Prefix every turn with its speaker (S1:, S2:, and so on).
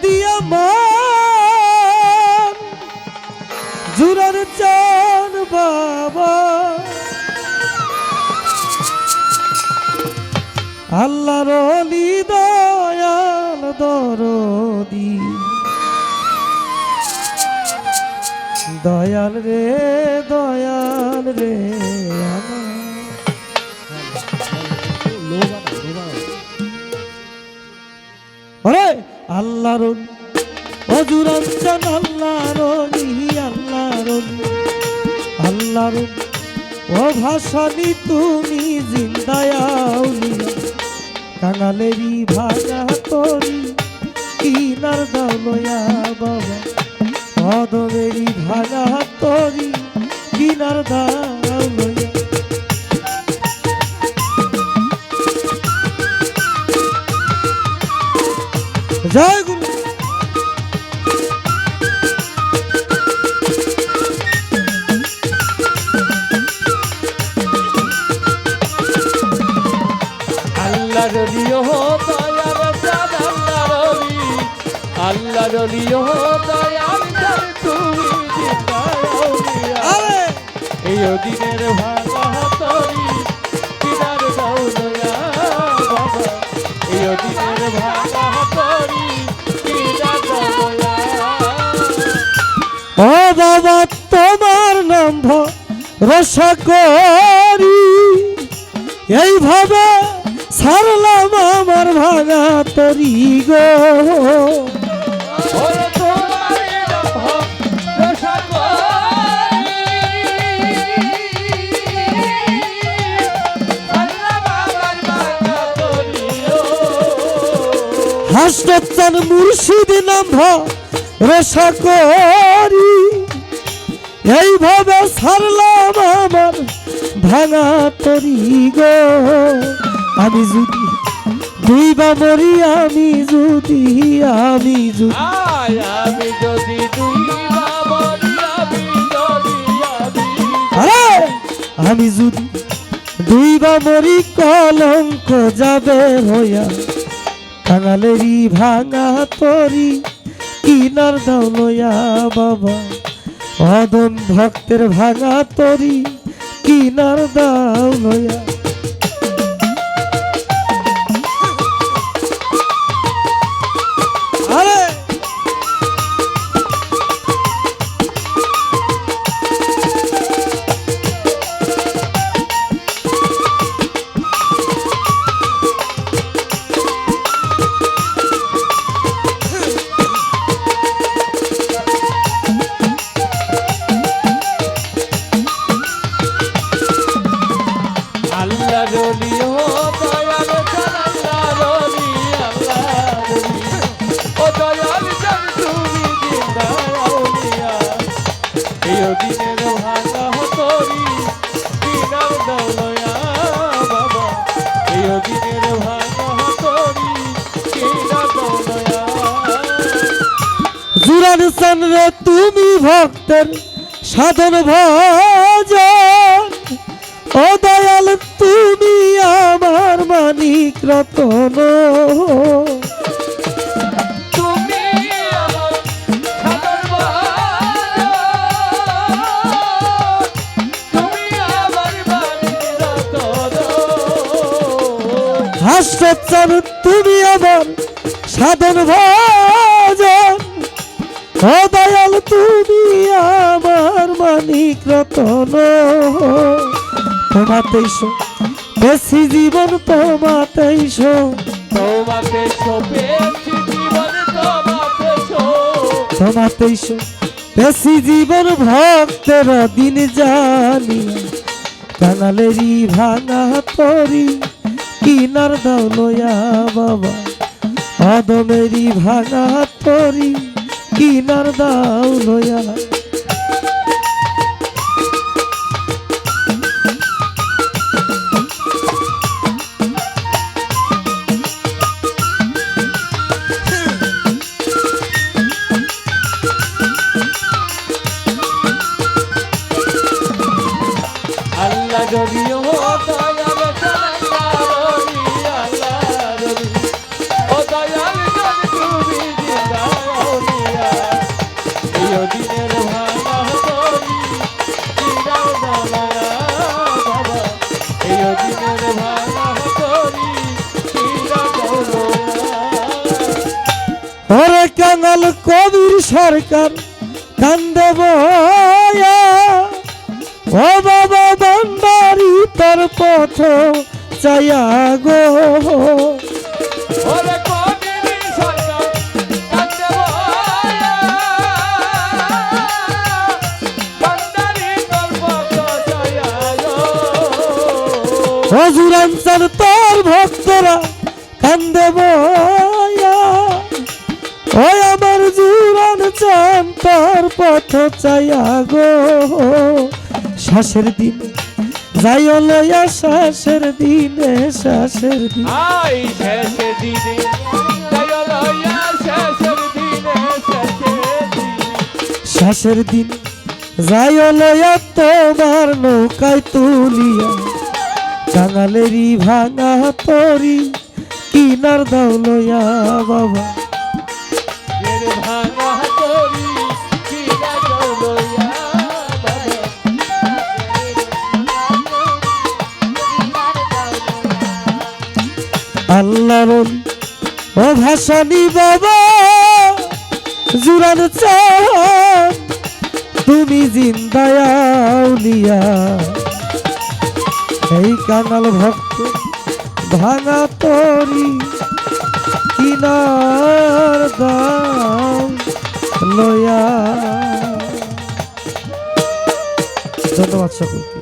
S1: যদি আমার জুরার চান বাবা আল্লাহর ওলি দয়াল দরদি দয়াল রে ওরে আল্লাহর অজুরান চান আল্লাহর আল্লাহর ও ভাসানি তুমি জিন্দায় আউলিয়া কাঙালেরই ভাঙা তরি কিনার দাও লয়া বাবা অদমেরই ভাঙা তরি কিনার দাও লয়া জয় গুরু
S2: আল্লাহ রলিও দয়ার চাঁদ আল্লাহ রলিও দয়ার চাঁদ তুমি জিন্দায় এই দিনের ভাঙা তরি কিনার দাও দয়া বাবা এই দিনের ভাঙা তরি কিনার দাও দয়া
S1: ও বাবা তোমার নাম ভরসা করি এইভাবে ছাড়লাম আমার ভাঙা তরি গো হাসনান মুর্শিদ নাম ভরসা করি এইভাবে ছাড়লাম আমার ভাঙা তরি গো আমি যদি দুইবা মরি আমি যদি আমি যদি দুইবা মরি কলঙ্ক যাবে হইয়া কাঙালেরই ভাঙা তরি কিনার দাও লয়া বাবা অদম ভক্তের ভাঙা তরি কিনার দাও লয়া জুরান চান রে তুমি ভক্তের সাধন ভজন ও দয়াল তুমি আমার মানিক রতন হাসনাত চান তুমি আমার সাধন ভজন ও দয়াল তুমি আমার মানিক রতন তোমাতেই বেশি জীবন তোমাতেই বেশি জীবন ভক্তের দিন জানি কাঙালেরই ভাঙা তরি কিনার দাও লয়া বাবা অদমেরই ভাঙা তরি কিনার দাও লয়া
S2: আল্লাহ রলিও দয়াল চাঁদ আল্লাহ রলি ও দয়াল চাঁদ তুমি জিন্দায়
S1: ওরে কাঙাল কবির সরকার কান্দে বয়া ও বাবা ভান্ডারি তোর পথ চায়া গো
S2: ওরে কবির সরকার কান্দে বয়া ভান্ডারি তোর পথ চায়া গো
S1: হজুরাঞ্চল তোর ভক্তরা কান্দে বয়া ওই আমার জুরান চান তোর পথ চায়া গো শ্বাসের দিন যাই লয়া শ্বাসের দিনে শ্বাসের দিন
S2: আই শেষের দিনে দয়ালয়া শেষের দিনে শেষের দিনে
S1: শ্বাসের দিন যাই লয়া তোমার নৌকায় তুলিয়া কাঙালেরই ভাঙা তরি কিনার দাও লয়া বাবা
S2: এর ভাঙা তরি কিনা দলয়া বাবা
S1: আল্লাহর ও ভাসানি বাবা জুরান চান তুমি জিন্দায়াউলিয়া এই কাঙাল ভক্ত ভাঙা তরি কিনার দাও লয়া ধন্যবাদ সকলকে।